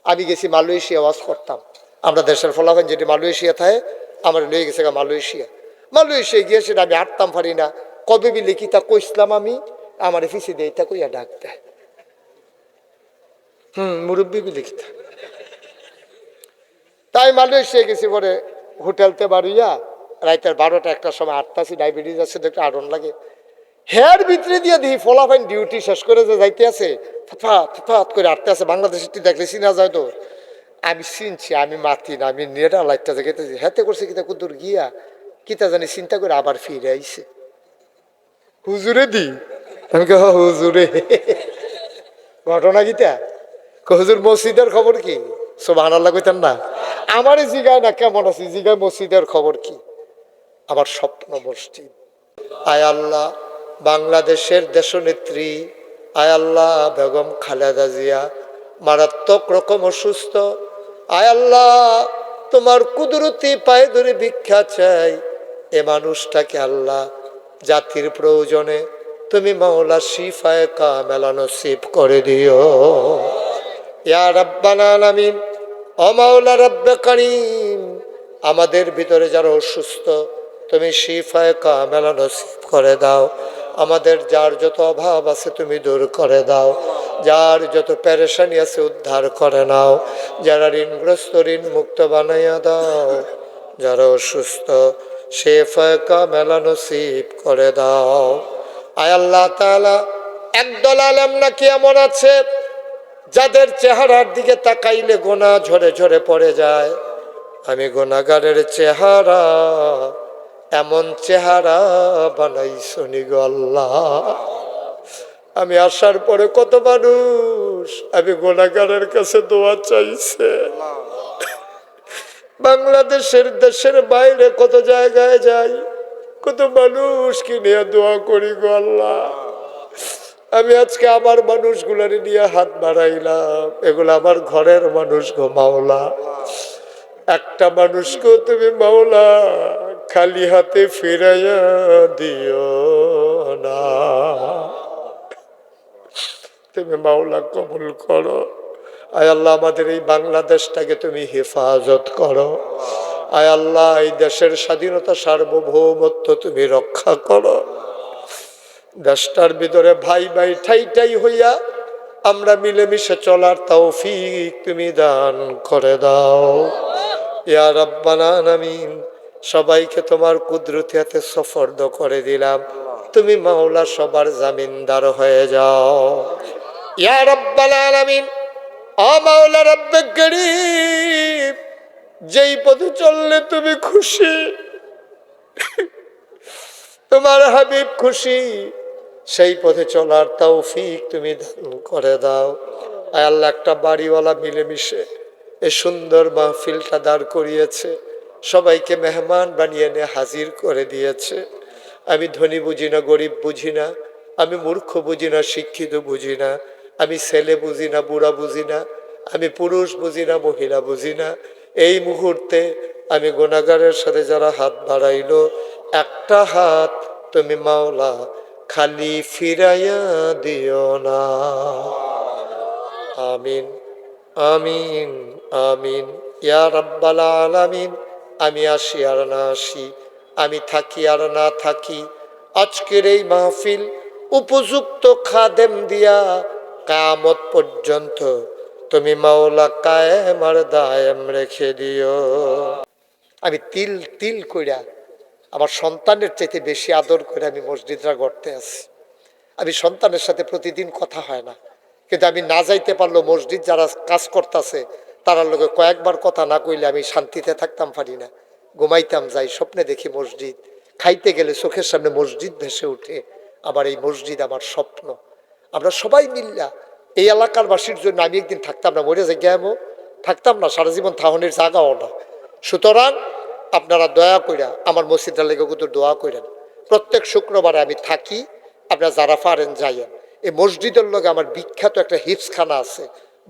আমি গেছি মালয়েশিয়া ওয়াজ করতাম, আমরা দেশের ফলাফল যেটি মালয়েশিয়া থাকে আমার লয়ে গেছে মালয়েশিয়া গিয়ে সেটা আমি আটতাম পারি না, কবে বি লিখিতা কইসলাম আমি, আমার ফিসে দিয়ে তা কইয়া ডাক দেয়, মুরব্বী বি লিখিতা। তাই মালয়েশিয়া গেছি, পরে হোটেলতে বাড়িয়া রাইতের 12টা 1টার সময় আটতাছি, ডায়াবেটিস আছে দেখতে আড়ন লাগে, হেয়ার ভিতরে দিয়ে দিই ফলাফাইন ডিউটি শেষ করে যে যাইতে আছে, ফাত করে আটতে আছে, বাংলাদেশের দেখলে চিনা যায় তো, আমি চিনছি, আমি মাতি না, আমি নেটা লাইটটা দেখেছি, হাতে করছে কিতা কুদুর গিয়া কিতা জানি চিন্তা করে আবার ফিরে আইছে, হুজুরে দি, আমি কে হুজুরে, ঘটনা গীতা হুজুর মসজিদের খবর কি, সুবহানাল্লাহ কইতেন না, আমারই জিগায় না কেমন আছি, জিগায় মসজিদের খবর কি, আমার স্বপ্ন মসজিদ। আয় আল্লাহ, বাংলাদেশের দেশনেত্রী আয় আল্লাহ বেগম খালেদা জিয়া মারাত্মক রকম অসুস্থ, আয় আল্লাহ তোমার কুদরতি পায়ে ধরে ভিক্ষা চাই, এ মানুষটাকে আল্লাহ জাতির প্রয়োজনে তুমি মাওলা শিফায়ে কামেলা নসিব করে দিও ইয়া রাব্বাল আলামিন। ও মাওলা রব্বে কারীম, আমাদের ভিতরে যারা অসুস্থ তুমি শিফায়ে কামেলা নসিব করে দাও, আমাদের যার যত অভাব আছে তুমি দূর করে দাও, যার যত পেরেশানি আছে উদ্ধার করে নাও, যারা ঋণগ্রস্ত ঋণ মুক্ত বানাইয়া দাও, যারা অসুস্থ শিফায়ে কামেলা নসিব করে দাও। আয় আল্লাহ তাআলা, একদল আলেম নাকি এমন আছে যাদের চেহারার দিকে তাকাইলে গোনা ঝরে ঝরে পড়ে যায়, আমি গুনাহগারের চেহারা এমন চেহারা বানাইছনি গো আল্লাহ, আমি আসার পরে কত মানুষ আমি গুনাহগারের কাছে দোয়া চাইছে, বাংলাদেশের দেশের বাইরে কত জায়গায় যাই, কত মানুষকে নিয়ে দোয়া করি গো আল্লাহ, আমি আজকে আমার মানুষগুলার নিয়ে হাত বাড়াইলাম, এগুলো আমার ঘরের মানুষ গো মাওলা, একটা মানুষকেও তুমি মাওলা খালি হাতে ফিরাইয়া দিও না, তুমি মাওলা কবুল করো। আয় আল্লাহ আমাদের এই বাংলাদেশটাকে তুমি হেফাজত করো, আয় আল্লাহ এই দেশের স্বাধীনতা সার্বভৌমত্ব তুমি রক্ষা করো, দেশটার ভিতরে ভাই ভাই ঠাই ঠাই হইয়া আমরা মিলেমিশে চলার তৌফিক তুমি দান করে দাও ইয়া রাব্বাল আলামিন। সবাইকে তোমার কুদরতি হাতে সুপর্দ করে দিলাম, তুমি মাওলা সবার জামিনদার হয়ে যাও ইয়া রাব্বাল আলামিন। ও মাওলা রব্বে করিম, যেই পথে চললে তুমি খুশি, তোমার হাবিব খুশি, সেই পথে চলার তৌফিক তুমি দান করে দাও। আয় আল্লাহ, একটা বাড়িওয়ালা মিলেমিশে এই সুন্দর মাহফিলটা দাঁড় করিয়েছে, সবাইকে মেহমান বানিয়ে এনে হাজির করে দিয়েছে। আমি ধনী বুঝি না, গরিব বুঝি না, আমি মূর্খ বুঝি না, শিক্ষিত বুঝি না, আমি ছেলে বুঝি না, বুড়া বুঝি না, আমি পুরুষ বুঝি না, মহিলা বুঝি না। এই মুহূর্তে আমি গুনাহগারের সাথে যারা হাত বাড়াইলো, একটা হাত তুমি মাওলা খালি ফিরাইয়া দিও না। আমিন আমিন আমিন ইয়া রাব্বাল আলামিন। আমি আসি আর না আসি, আমি থাকি আর না থাকি, আজকের এই মাহফিল উপযুক্ত খাদেম দিয়া কিয়ামত পর্যন্ত তুমি মাওলা কায়েম আর দায়েম রেখে দিও। আমি তিল তিল কইরা আমার সন্তানের চাইতে বেশি আদর করে আমি মসজিদরা গড়তে আছি। আমি সন্তানের সাথে প্রতিদিন কথা হয় না, কিন্তু আমি না যাইতে পারলেও মসজিদ যারা কাজ করতেছে তারার লোকে কয়েকবার কথা না কইলে আমি শান্তিতে থাকতাম পারি না, ঘুমাইতাম যাই, স্বপ্নে দেখি মসজিদ, খাইতে গেলে চোখের সামনে মসজিদ ভেসে উঠে, আবার এই মসজিদ আমার স্বপ্ন। আমরা সবাই মিল্লা এই এলাকার বাসীর জন্য আমি একদিন থাকতাম না, মরে যাই গেমো থাকতাম না, সারা জীবন থাহনের জায়গাও না। সুতরাং আপনারা দয়া কইরা আমার মসজিদটা লেগে কিন্তু দোয়া করেন। প্রত্যেক শুক্রবারে আমি থাকি, আপনারা যারা পারেন যাইয়েন। এই মসজিদের লগে আমার বিখ্যাত একটা হিফসখানা আছে,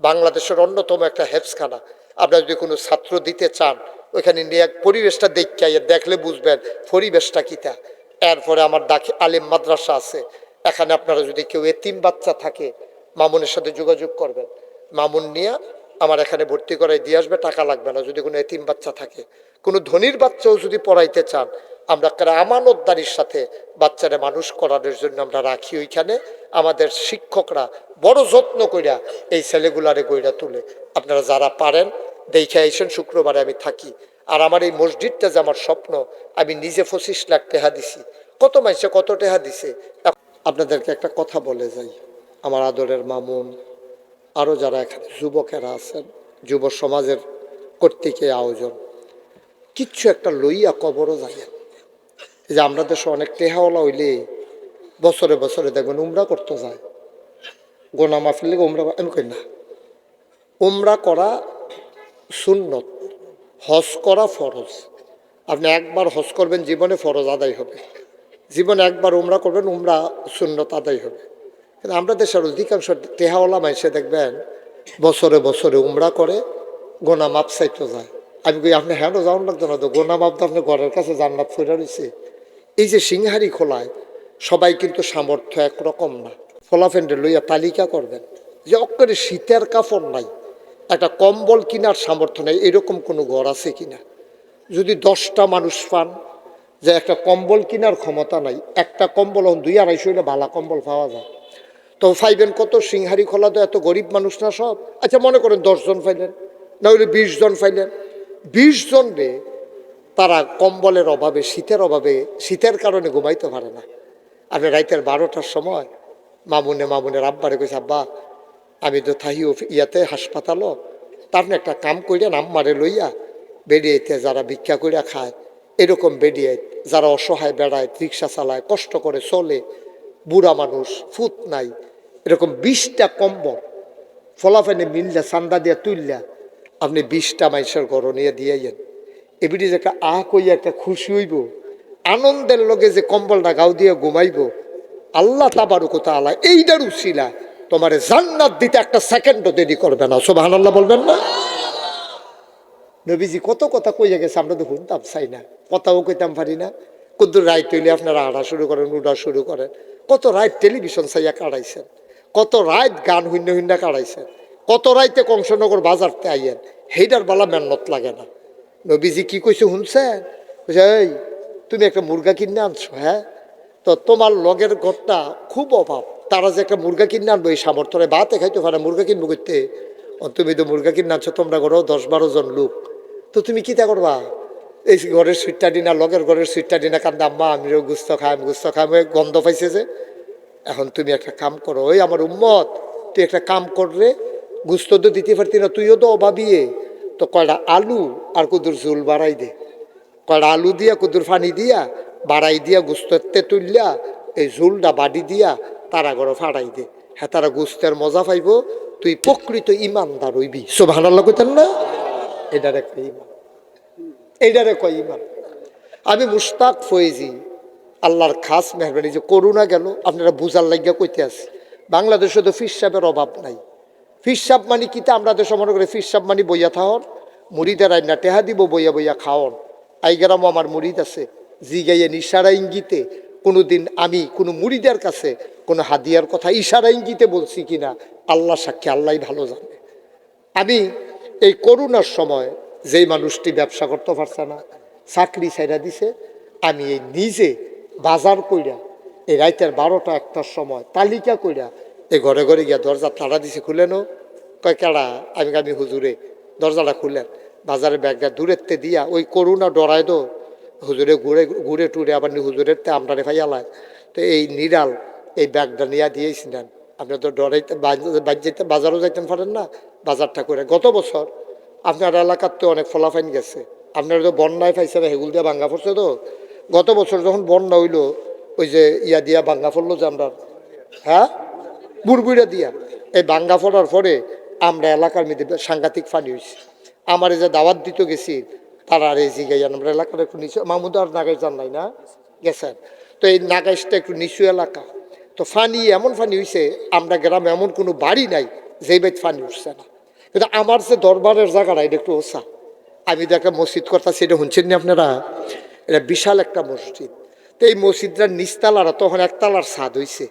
বাংলাদেশের অন্যতম একটা হেফসখানা। আপনারা যদি কোনো ছাত্র দিতে চান, ওইখানে নিয়ে পরিবেশটা দেখিয়ে দেখলে বুঝবেন পরিবেশটা কীটা। এরপরে আমার আলিম মাদ্রাসা আছে, এখানে আপনারা যদি কেউ এতিম বাচ্চা থাকে মামুনের সাথে যোগাযোগ করবেন, মামুন নিয়ে আমার এখানে ভর্তি করাই দিয়ে আসবে, টাকা লাগবে না। যদি কোনো এতিম বাচ্চা থাকে, কোনো ধনীর বাচ্চাও যদি পড়াইতে চান, আমরা আমানতদারির সাথে বাচ্চারা মানুষ করানোর জন্য আমরা রাখি ওইখানে। আমাদের শিক্ষকরা বড় যত্ন কইরা এই ছেলেগুলারে গইরা তুলে। আপনারা যারা পারেন দেখে আইসেন, শুক্রবারে আমি থাকি। আর আমার এই মসজিদটা যে আমার স্বপ্ন, আমি নিজে 25 লাখ টাকা দিছি। কত মাইসে কত টাকা দিছে। আপনাদেরকে একটা কথা বলে যাই, আমার আদরের মামুন, আরও যারা এখানে যুবকেরা আছেন, যুব সমাজের কর্তৃক এই আয়োজন, কিচ্ছু একটা লইয়া কবরও যায়। এই যে আমরা দেশে অনেক টেহাওয়ালা হইলে বছরে বছরে দেখবেন উমরা করতে যায়, গোনা মাহফিল লেগে উমরা। আমি কই না, উমরা করা সুন্নত, হজ করা ফরজ। আপনি একবার হজ করবেন, জীবনে ফরজ আদায় হবে। জীবনে একবার উমরা করবেন, উমরা সুন্নত আদায় হবে। কিন্তু আমরা দেশের অধিকাংশ টেহাওয়ালা মাইসে দেখবেন বছরে বছরে উমরা করে, গোনা মাপ চাইতে যায়। আমি কই আপনি হ্যাঁ যাওয়ান লাগতো না তো, গোনা মাপ তো আপনার ঘরের কাছে জান্নাত ফিরে রয়েছে। এই যে সিংহারি খোলায় সবাই কিন্তু সামর্থ্য একরকম না। ফলাফেন্ডে লইয়া তালিকা করবেন যে অক্ষরে শীতের কাপড় নাই, একটা কম্বল কিনার সামর্থ্য নেই, এরকম কোনো ঘর আছে কিনা। যদি 10টা মানুষ পান যে একটা কম্বল কেনার ক্ষমতা নাই, একটা কম্বল 200-250 হইলে ভালো কম্বল পাওয়া যায়, তো পাইবেন কত? সিংহারি খোলা তো এত গরিব মানুষ না সব। আচ্ছা মনে করেন 10 জন পাইলেন, না হলে 20 জন পাইলেন। 20 জন রে তারা কম্বলের অভাবে, শীতের অভাবে, শীতের কারণে ঘুমাইতে পারে না। আমি রাইতের 12টার সময় মামুনের আব্বারে কইছে, আব্বা আমি তো থাহি ইয়াতে হাসপাতালও, তা আপনি একটা কাম করিয়া আম্মারে লইয়া বেরিয়েতে, যারা ভিক্ষা করিয়া খায় এরকম বেরিয়ে, যারা অসহায় বেড়ায়, রিক্সা চালায়, কষ্ট করে চলে, বুড়া মানুষ, ফুত নাই, এরকম 20টা কম্বল ফলাফেনে মিললে চান্দা দিয়া তুললা আপনি 20টা মাইসের ঘর নিয়ে দিয়েছেন। এবিটি যে একটা কইয়া একটা খুশি হইব, আনন্দের লগে যে কম্বলটা গাও দিয়ে ঘুমাইব, আল্লাহ তাবারক ওয়া তাআলা এইটার উসিলা তোমারে জান্নাত দিতে একটা সেকেন্ডও দেরি করবে না। সুবহানাল্লাহ বলবেন না? নবীজি কত কথা কইয়া গেছে, আমরা তো শুনতাম চাই না, কথাও কইতাম পারি না। কত রাইত হইলে আপনারা আড়া শুরু করেন, উড়া শুরু করেন। কত রাইত টেলিভিশন চাইয়া কাটাইছেন, কত রাইত গান শূন্য শূন্য কাটাইছেন, কত রাইতে কংসনগর বাজারতে আইয়েন, সেইটার বেলা মেহনত লাগে না। নবীজি কি কইছে শুনছেন? কইছে এই তুমি একটা মুরগা কিনে আনছো, হ্যাঁ, তো তোমার লগের ঘরটা খুব অভাব, তারা যে একটা মুরগা কিনে আনবো এই সামর্থ্যে ভাতে খাইতে পারে, মুরগা কিনবো করতে, তুমি তো মুরগা কিনে আনছো, তোমরা ঘরেও 10-12 জন লোক, তো তুমি কিতা করবা? এই ঘরের সুইটটা দিনা, লগের ঘরের সুইটটা দিনা কান্দা, আম্মা আমিও গুস্ত খাই, আমি গুস্ত খাই, গন্ধ পাইছে যে। এখন তুমি একটা কাম করো, ওই আমার উম্মত, তুই একটা কাম কররে, গুস্ত তো দিতে পারতি না, তুইও তো অভাবিয়ে, তো কয়টা আলু আর কুদুর ঝুল বাড়াই দে, কয়টা আলু দিয়া কুদুর পানি দিয়া বাড়াই দিয়া গুস্ততে তুললা এই ঝুলটা বাড়ি দিয়া তারা ঘরে ফাড়াই দে, হ্যাঁ তারা গুস্তের মজা পাইব, তুই প্রকৃত ইমানদার হইবি। সুবহানাল্লাহ কইতেন না? এটার একটা ইমান, এইটারে কয় ইমান। আমি মুশতাক ফয়েজি, আল্লাহর খাস মেহরবানি, যে করোনা গেল আপনারা বুঝার লাগিয়া কইতে আছি, বাংলাদেশে তো ফিরসাবের অভাব নাই। ফিরসাব মানে কিতা, আমরা দেশে মনে করি ফিরসাব মানে বইয়া থাহন, মুড়িদের আইনা টেহা দিব বইয়া বইয়া খাওয়ন। আইগেরামও আমার মুড়িদ আছে, জিগাইয়ে ইশারা ইঙ্গিতে কোনোদিন আমি কোনো মুড়িদের কাছে কোনো হাদিয়ার কথা ইশারা ইঙ্গিতে বলছি কিনা আল্লাহ সাক্ষী, আল্লাহ ভালো জানে। আমি এই করোনার সময় যেই মানুষটি ব্যবসা করতে পারছে না, চাকরি ছাইরা দিছে, আমি এই নিজে বাজার কইরা এই রাইতের 12টা-1টার সময় তালিকা কইরা এই ঘরে ঘরে গিয়া দরজা তাড়া দিছে, খুলেনো কয় কেডা, আমি হুজুরে, দরজাটা খুলেন। বাজারে ব্যাগটা দূরেরতে দিয়া ওই করোনা ডরায় দো, হুজুরে ঘুরে ঘুরে টুরে আবার হুজুরের তে আমরারে ফাইয়ালায়, তো এই নিরাল এই ব্যাগটা নিয়ে দিয়েছিলেন। আপনি তো ডরাইতে যেতে, বাজারও যাইতেন পারেন না, বাজারটা করে। গত বছর আপনার এলাকার তো অনেক ফলাফাইন গেছে, আপনারা তো বন্যায় পাইছে না, হেগুল দিয়ে ভাঙ্গা পড়ছে। তো গত বছর যখন বন্যা হইলো, ওই যে ইয়া দিয়া ভাঙ্গা পড়লো যে আমরা, হ্যাঁ বুড়বুড়া দিয়া, এই ভাঙ্গা পড়ার পরে আমরা এলাকার মধ্যে সাংঘাতিক পানি হয়েছে। আমার এই যে দাওয়াত দিতে গেছি তারা আর এই জিগাই, আমরা এলাকার একটু নিচু, মাহমুদ আর নাগাইশ জান নাই না গেছেন, তো এই নাগাইশটা একটু নিচু এলাকা, তো ফানি এমন ফানি হয়েছে, আমরা গ্রামে এমন কোনো বাড়ি নাই যেই বাইত ফানি উঠছে না। কিন্তু আমার যে দরবারের জায়গাটা এটা একটু ওসা, আমি তো একটা মসজিদ করতেছি, এটা শুনছেন না আপনারা, এটা বিশাল একটা মসজিদ। তো এই মসজিদটার নিচতলারা তখন একতলার ছাদ হয়েছে,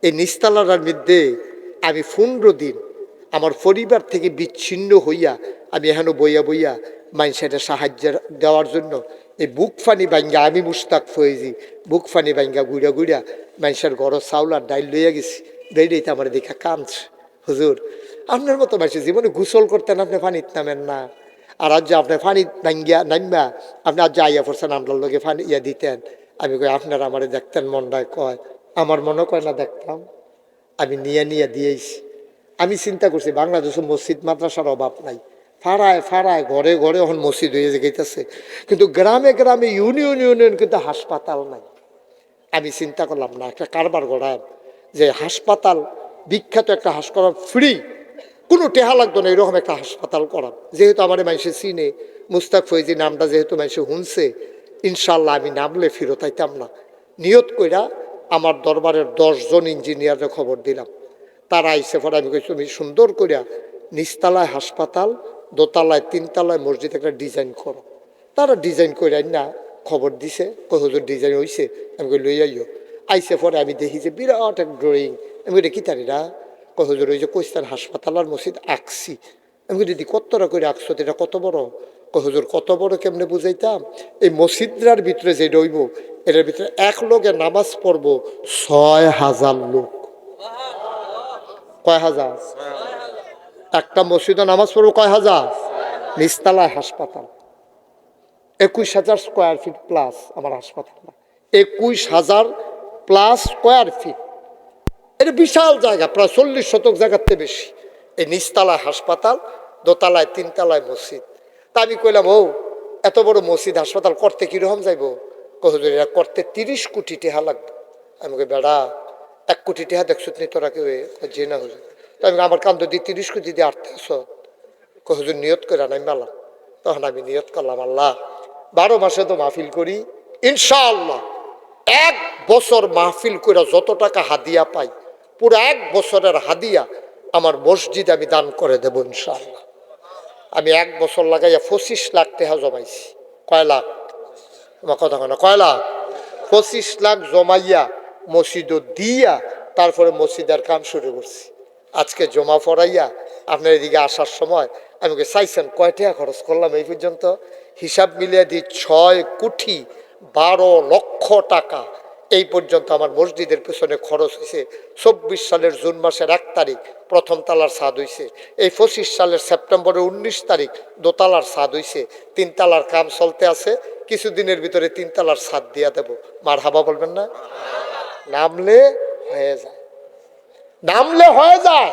এই নিচতলার মধ্যে আমি 15 দিন আমার পরিবার থেকে বিচ্ছিন্ন হইয়া আমি এখনো বইয়া বইয়া মানুষের সাহায্য দেওয়ার জন্য এই বুক ফানি ভাঙ্গা আমি মুস্তাক ফয়েজি বুক ফানি ভাঙ্গা গুড়া গুড়া মানুষের ঘর চাউল আর ডাইল লইয়া গেছি বেরিয়েতে আমার দেখা কাঁদছে হুজুর আপনার মতো মানুষের জীবনে গোসল করতেন আপনি পানিত নামেন না আর আজ যে আপনি পানি ভাঙ্গিয়া নামবা আপনি আজ আইয়া পড়ছেন আপনার লোকে পানি ইয়া দিতেন আমি কই আপনারা আমারে দেখতেন মনটায় কয় আমার মনে কয় না দেখতাম আমি নিয়ে নিয়ে দিয়েছি আমি চিন্তা করছি বাংলাদেশে মসজিদ মাদ্রাসার অভাব নাই ফাড়ায় ফাড়ায় ঘরে ঘরে এখন মসজিদ হয়ে গেছে কিন্তু গ্রামে গ্রামে ইউনিয়ন কিন্তু হাসপাতাল নাই আমি চিন্তা করলাম না একটা কারবার গড়ায় যে হাসপাতাল বিখ্যাত একটা হাসপাতাল ফ্রি কোনো টেহা লাগতো না এরকম একটা হাসপাতাল করাম যেহেতু আমার মানুষে চিনে মুস্তাক ফৈজি নামটা যেহেতু মানুষে শুনছে ইনশাল্লাহ আমি নামলে ফেরত আইতাম না নিয়ত কইরা আমার দরবারের 10 জন ইঞ্জিনিয়ারকে খবর দিলাম তারা আইসে পরে আমি কইছি তুমি সুন্দর করিয়া নিচতলায় হাসপাতাল দোতলায় তিনতলায় মসজিদ একটা ডিজাইন করো তারা ডিজাইন করে না খবর দিছে কই হুজুর ডিজাইন হইছে আমি কই লই আইও আইসে পরে আমি দেখি যে বিরাট এক ড্রয়িং আমি কই কি তারিরা কই হুজুর ওই যে কইস্তান হাসপাতাল আর মসজিদ আঁকছি আমি কই দিদি কতটা করে আঁকছো এটা কত বড় কই হুজুর কত বড় কেমনে বুঝাইতাম এই মসজিদরার ভিতরে যে রইব এটার ভিতরে এক লোকে নামাজ পড়বো 6000 লোক কয় হাজার একটা মসজিদে নামাজ পড়বো কয় হাজার নিচতলায় হাসপাতাল 21,000 স্কোয়ার ফিট প্লাস আমার হাসপাতালটা 21,000 প্লাস স্কোয়ার ফিট এটা বিশাল জায়গা প্রায় 40 শতক জায়গার থেকে বেশি এই নিচতলায় হাসপাতাল দোতলায় তিনতলায় মসজিদ তা আমি কইলাম ও এত বড় মসজিদ হাসপাতাল করতে কিরকম যাইব হুজুর এরা করতে 30 কোটি টাকা লাগবে আমি কই বেড়া 1 কোটি টাকা দেখছো নি তোরা কেউ যে না হুজুর তো আমি আমার কান্দ দিয়ে 30 কোটি দিয়ে আটতে আস হুজুর নিয়ত করে নাই মেলা তখন আমি নিয়ত করলাম আল্লাহ 12 মাসে তো মাহফিল করি ইনশাআল্লাহ 1 বছর মাহফিল করে যত টাকা হাদিয়া পাই পুরো 1 বছরের হাদিয়া আমার মসজিদ আমি দান করে দেব ইনশাআল্লাহ আমি 1 বছর লাগাইয়া 25 লাখ টাকা জমাইছি কয় লাখ তোমার কথা কয় না কয় লাখ 25 লাখ জমাইয়া মসজিদও দিয়া তারপরে মসজিদের কাম শুরু করছি আজকে জমা পড়াইয়া আপনার এদিকে আসার সময় আমি চাইছেন কয় টাকা খরচ করলাম এই পর্যন্ত হিসাব মিলিয়ে দিই 6 কোটি 12 লক্ষ টাকা এই পর্যন্ত আমার মসজিদের পেছনে খরচ হয়েছে 24 সালের জুন মাসের 1 তারিখ প্রথম তালার ছাদ হয়েছে এই 25 সালের সেপ্টেম্বরের 19 তারিখ দোতলার ছাদ হয়েছে 3 তালার কাম চলতে আছে কিছুদিনের ভিতরে 3 তালার ছাদ দিয়া দেব মারহাবা বলবেন না নামলে হয়ে যায় নামলে হয়ে যায়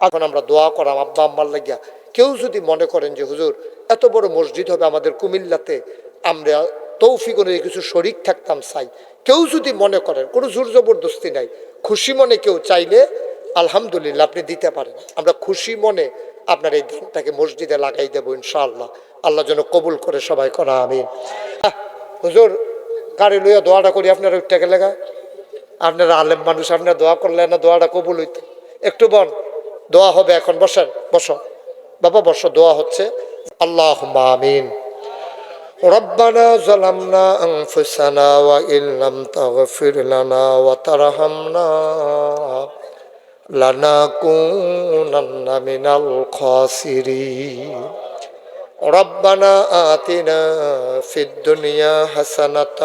এখন আমরা দোয়া করাম আব্বা আম্মার লাগিয়া কেউ যদি মনে করেন যে হুজুর এত বড় মসজিদ হবে আমাদের কুমিল্লাতে আমরা তৌফিক অনুযায়ী কিছু শরিক থাকতাম চাই কেউ যদি মনে করেন কোনো জোর জবরদস্তি নাই খুশি মনে কেউ চাইলে আলহামদুলিল্লাহ আপনি দিতে পারেন আমরা খুশি মনে আপনার এই ধানটাকে মসজিদে লাগাই দেবো ইনশাআল্লাহ আল্লাহ যেন কবুল করে সবাই করা আমিন হুজুর গাড়ি লইয়া দোয়াটা করি আপনারা উঠতে গেলে আপনারা আলেম মানুষ আপনারা দোয়া করলেন না দোয়াটা কবুল হইত একটু বন দোয়া হবে এখন বসেন বসো বাবা বসো দোয়া হচ্ছে আল্লাহুম্মা আমিন ربنا ظلمنا أنفسنا وإن لم تغفر لنا وترحمنا لنكونن من الخاسرين ربنا آتنا في الدنيا حسنة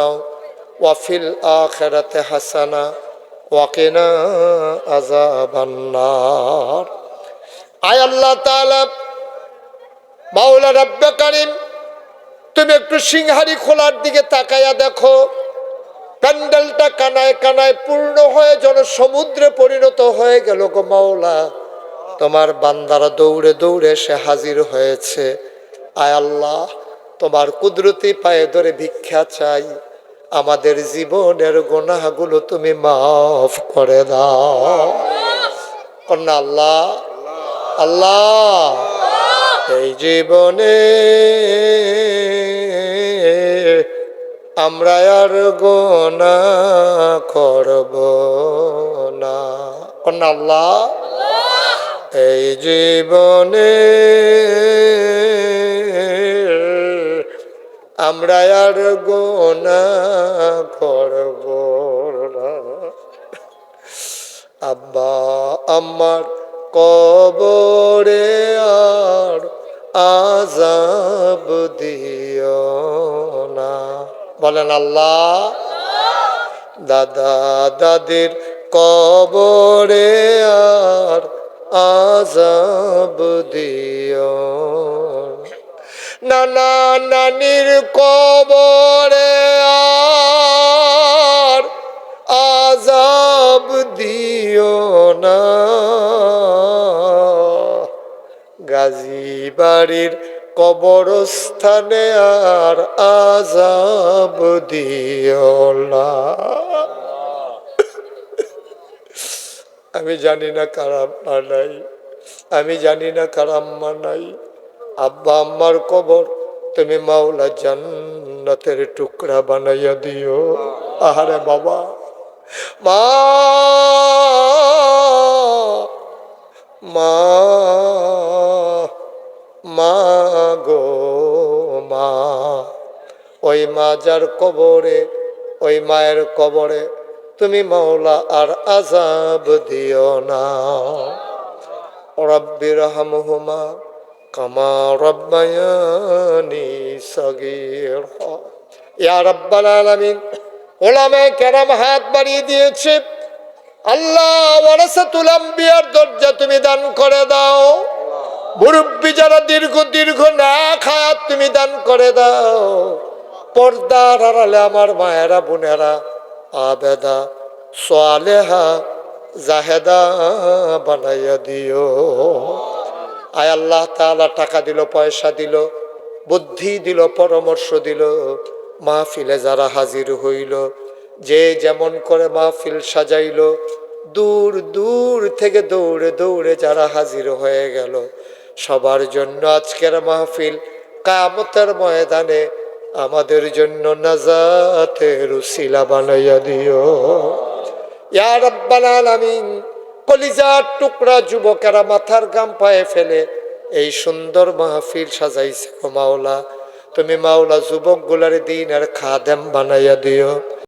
وفي الآخرة حسنة وقنا عذاب النار আয় আল্লাহ তাআলা মাওলা রব্বে কারীম তুমি একটু সিংহারি খোলার দিকে তাকায়া দেখো প্যান্ডেলটা কানায় কানায় পূর্ণ হয়ে যেন সমুদ্রে পরিণত হয়ে গেল গো মাওলা তোমার বান্দারা দৌড়ে দৌড়ে এসে হাজির হয়েছে আয় আল্লাহ তোমার কুদরতি পায়ে ধরে ভিক্ষা চাই আমাদের জীবনের গুনাহগুলো তুমি মাফ করে দাও কন্যা আল্লাহ আল্লাহ এই জীবনে আমরা আর গুনাহ করব না কন্যা আল্লাহ এই জীবনে আমরা আর গুনাহ করব না আব্বা আমার কবরে আর আযাব দিও না। বলেন আল্লাহ। দাদা দাদির কবরে আর আযাব দিও না। নানা নানির কবরে আর আযাব দিও না। গাজী বাড়ির কবরস্থানে আর আযাব দিও না। আমি জানি না কার আম্মা নাই, আমি জানি না কার আম্মা নাই। আব্বা আম্মার কবর তুমি মাওলা জান্নাতের টুকরা বানাইয়া দিও। আহারে বাবা, মা মা মা গো মা, ওই মা যার কবরে, ওই মায়ের কবরে তুমি মাওলা আর আযাব দিও না। রব্বির হামহুমা কামা রব্বায়ানি সগীরা। ইয়া রাব্বাল আলামিন, উলামায়ে কেরাম হাত বাড়িয়ে দিয়েছে। আল্লাহ, ওয়ারাসাতুল আম্বিয়ার দরজা তুমি দান করে দাও। মুরব্বী যারা দীর্ঘ দীর্ঘ না খায়াত তুমি দান করে দাও। পর্দার আড়ালে আমার মায়েরা বোনেরা আবেদা সালেহা জাহেদা বানাইয়া দিও। আয় আল্লাহ তাআলা টাকা দিল, পয়সা দিল, বুদ্ধি দিল, পরামর্শ দিল। মাহফিলে যারা হাজির হইল, যে যেমন করে মাহফিল সাজাইল, দূর দূর থেকে দৌড়ে দৌড়ে যারা হাজির হয়ে গেল, সবার জন্য আজকের মাহফিল কিয়ামতের ময়দানে আমাদের জন্য নাজাতের উসিলা বানাইয়া দিও। ইয়া রাব্বাল আলামিন, কলিজার টুকরা যুবকেরা মাথার গাম পায়ে ফেলে এই সুন্দর মাহফিল সাজাইছে গো মাওলা। তুমি মাওলা যুবক গুলার দিনের খাদেম বানাইয়া দিও।